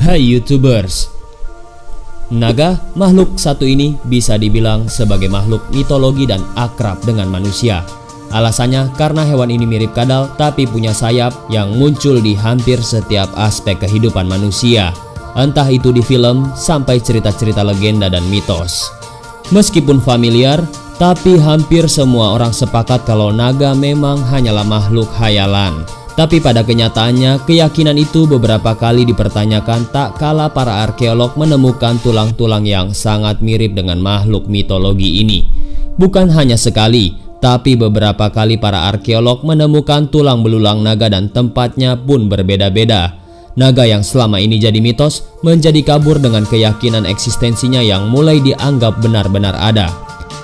Hai YouTubers, naga, makhluk satu ini bisa dibilang sebagai makhluk mitologi dan akrab dengan manusia. Alasannya karena hewan ini mirip kadal tapi punya sayap yang muncul di hampir setiap aspek kehidupan manusia, entah itu di film sampai cerita-cerita legenda dan mitos. Meskipun familiar, tapi hampir semua orang sepakat kalau naga memang hanyalah makhluk khayalan. Tapi pada kenyataannya, keyakinan itu beberapa kali dipertanyakan tak kala para arkeolog menemukan tulang-tulang yang sangat mirip dengan makhluk mitologi ini. Bukan hanya sekali, tapi beberapa kali para arkeolog menemukan tulang belulang naga dan tempatnya pun berbeda-beda. Naga yang selama ini jadi mitos menjadi kabur dengan keyakinan eksistensinya yang mulai dianggap benar-benar ada.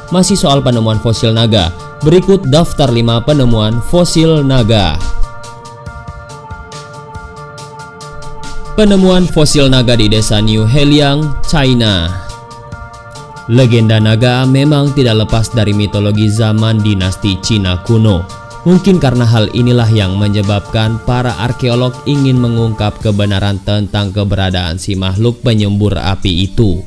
Masih soal penemuan fosil naga, berikut daftar 5 penemuan fosil naga. Penemuan fosil naga di desa New Heliang, China. Legenda naga memang tidak lepas dari mitologi zaman dinasti Cina kuno. Mungkin karena hal inilah yang menyebabkan para arkeolog ingin mengungkap kebenaran tentang keberadaan si makhluk penyembur api itu.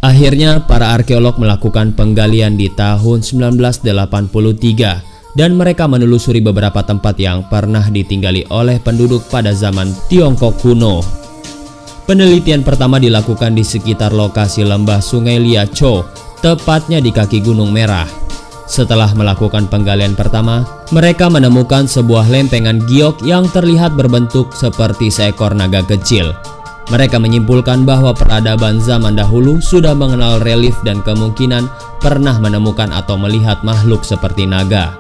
Akhirnya para arkeolog melakukan penggalian di tahun 1983 dan mereka menelusuri beberapa tempat yang pernah ditinggali oleh penduduk pada zaman Tiongkok kuno. Penelitian pertama dilakukan di sekitar lokasi lembah Sungai Liacho, tepatnya di kaki Gunung Merah. Setelah melakukan penggalian pertama, mereka menemukan sebuah lempengan giok yang terlihat berbentuk seperti seekor naga kecil. Mereka menyimpulkan bahwa peradaban zaman dahulu sudah mengenal relief dan kemungkinan pernah menemukan atau melihat makhluk seperti naga.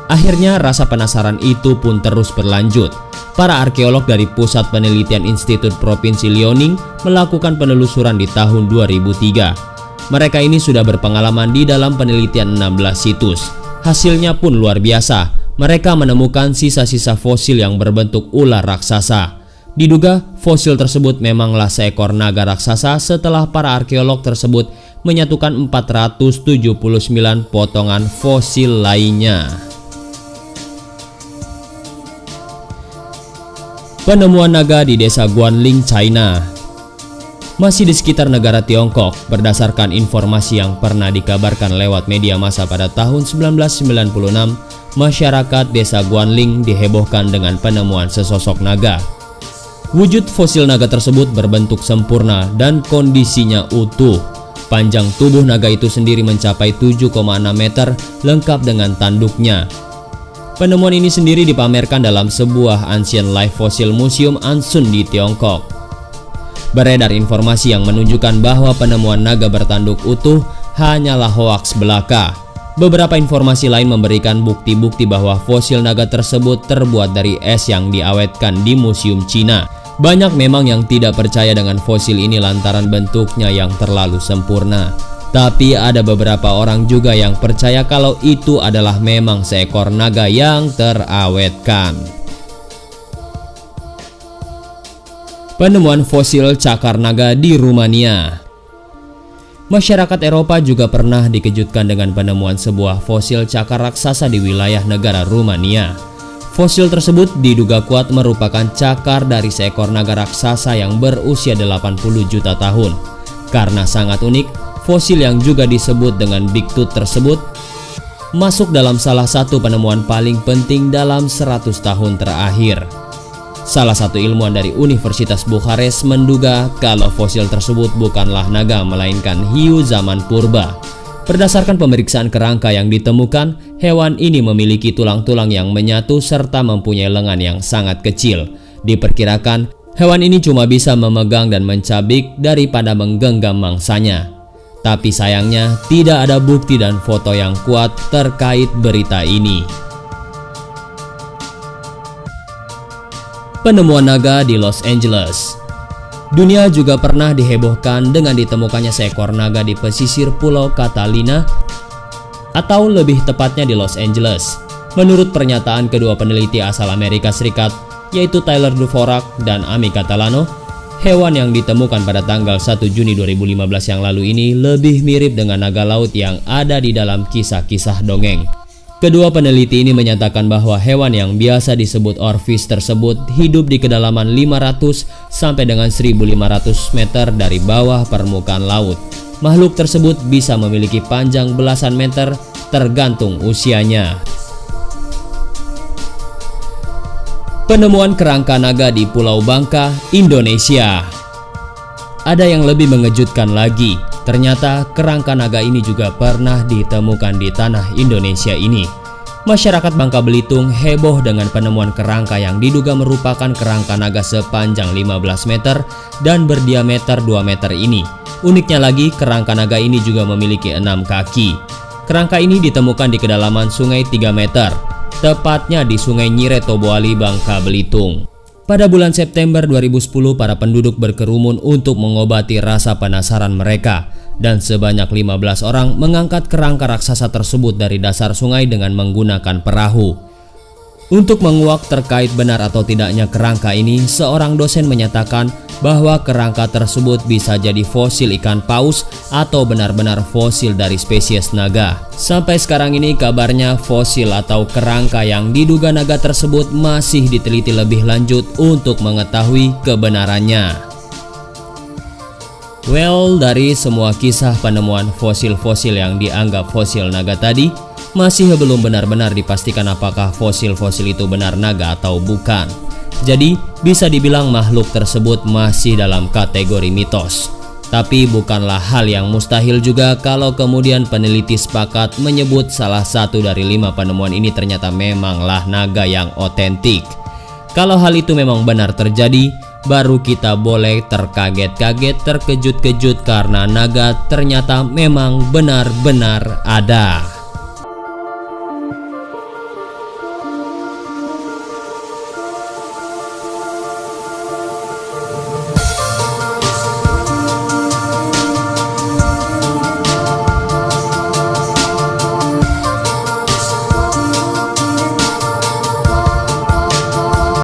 Akhirnya rasa penasaran itu pun terus berlanjut. Para arkeolog dari Pusat Penelitian Institut Provinsi Liaoning melakukan penelusuran di tahun 2003. Mereka ini sudah berpengalaman di dalam penelitian 16 situs. Hasilnya pun luar biasa. Mereka menemukan sisa-sisa fosil yang berbentuk ular raksasa. Diduga fosil tersebut memanglah seekor naga raksasa setelah para arkeolog tersebut menyatukan 479 potongan fosil lainnya. Penemuan naga di desa Guanling, China. Masih di sekitar negara Tiongkok, berdasarkan informasi yang pernah dikabarkan lewat media massa pada tahun 1996, masyarakat desa Guanling dihebohkan dengan penemuan sesosok naga. Wujud fosil naga tersebut berbentuk sempurna dan kondisinya utuh. Panjang tubuh naga itu sendiri mencapai 7,6 meter lengkap dengan tanduknya. Penemuan ini sendiri dipamerkan dalam sebuah Ancient Life Fossil Museum Ansun di Tiongkok. Beredar informasi yang menunjukkan bahwa penemuan naga bertanduk utuh hanyalah hoaks belaka. Beberapa informasi lain memberikan bukti-bukti bahwa fosil naga tersebut terbuat dari es yang diawetkan di museum Cina. Banyak memang yang tidak percaya dengan fosil ini lantaran bentuknya yang terlalu sempurna. Tapi ada beberapa orang juga yang percaya kalau itu adalah memang seekor naga yang terawetkan. Penemuan fosil cakar naga di Rumania. Masyarakat Eropa juga pernah dikejutkan dengan penemuan sebuah fosil cakar raksasa di wilayah negara Rumania. Fosil tersebut diduga kuat merupakan cakar dari seekor naga raksasa yang berusia 80 juta tahun. Karena sangat unik, fosil yang juga disebut dengan Big Tooth tersebut masuk dalam salah satu penemuan paling penting dalam 100 tahun terakhir. Salah satu ilmuwan dari Universitas Bukares menduga kalau fosil tersebut bukanlah naga melainkan hiu zaman purba. Berdasarkan pemeriksaan kerangka yang ditemukan, hewan ini memiliki tulang-tulang yang menyatu serta mempunyai lengan yang sangat kecil. Diperkirakan hewan ini cuma bisa memegang dan mencabik daripada menggenggam mangsanya. Tapi sayangnya tidak ada bukti dan foto yang kuat terkait berita ini. Penemuan naga di Los Angeles. Dunia juga pernah dihebohkan dengan ditemukannya seekor naga di pesisir Pulau Catalina, atau lebih tepatnya di Los Angeles. Menurut pernyataan kedua peneliti asal Amerika Serikat, yaitu Tyler Dvorak dan Ami Catalano, hewan yang ditemukan pada tanggal 1 Juni 2015 yang lalu ini lebih mirip dengan naga laut yang ada di dalam kisah-kisah dongeng. Kedua peneliti ini menyatakan bahwa hewan yang biasa disebut orvis tersebut hidup di kedalaman 500 sampai dengan 1500 meter dari bawah permukaan laut. Makhluk tersebut bisa memiliki panjang belasan meter tergantung usianya. Penemuan kerangka naga di Pulau Bangka, Indonesia. Ada yang lebih mengejutkan lagi. Ternyata kerangka naga ini juga pernah ditemukan di tanah Indonesia ini. Masyarakat Bangka Belitung heboh dengan penemuan kerangka yang diduga merupakan kerangka naga sepanjang 15 meter dan berdiameter 2 meter ini. Uniknya lagi, kerangka naga ini juga memiliki 6 kaki. Kerangka ini ditemukan di kedalaman sungai 3 meter, tepatnya di Sungai Nyire Toboali, Bangka Belitung. Pada bulan September 2010, para penduduk berkerumun untuk mengobati rasa penasaran mereka, dan sebanyak 15 orang mengangkat kerangka raksasa tersebut dari dasar sungai dengan menggunakan perahu. Untuk menguak terkait benar atau tidaknya kerangka ini, seorang dosen menyatakan bahwa kerangka tersebut bisa jadi fosil ikan paus atau benar-benar fosil dari spesies naga. Sampai sekarang ini kabarnya fosil atau kerangka yang diduga naga tersebut masih diteliti lebih lanjut untuk mengetahui kebenarannya. Well, dari semua kisah penemuan fosil-fosil yang dianggap fosil naga tadi, masih belum benar-benar dipastikan apakah fosil-fosil itu benar naga atau bukan. Jadi, bisa dibilang makhluk tersebut masih dalam kategori mitos. Tapi bukanlah hal yang mustahil juga kalau kemudian peneliti sepakat menyebut salah satu dari 5 penemuan ini ternyata memanglah naga yang otentik. Kalau hal itu memang benar terjadi, baru kita boleh terkaget-kaget, terkejut-kejut karena naga ternyata memang benar-benar ada.